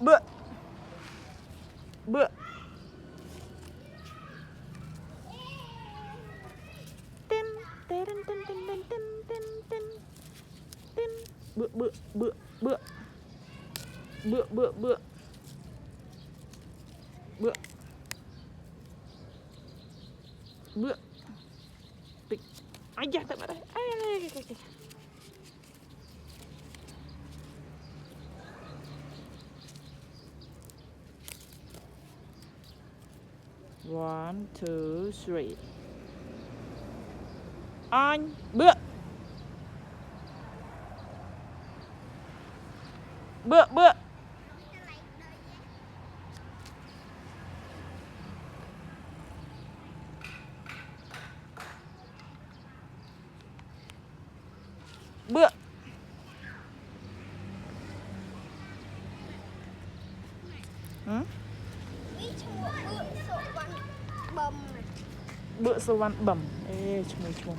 bựa bựa tên tên tên tên tên tên tên tên tên bựa bựa bựa bựa bựa bựa bựa bựa bựa tịch ai da tận ở đây ai 1 2 3 anh bựa bựa bựa bựa bựa sâu văn bẩm ê chung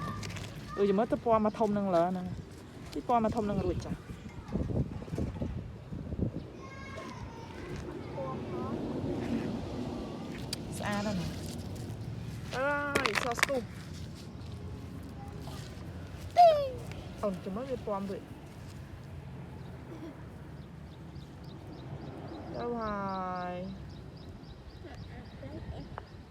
giờ mới tới po mà thông năng lỡ nè cái po mà thông năng rồi chả xa đó nè ơi sao stu ổn giờ mới cái po rồi đâu rồi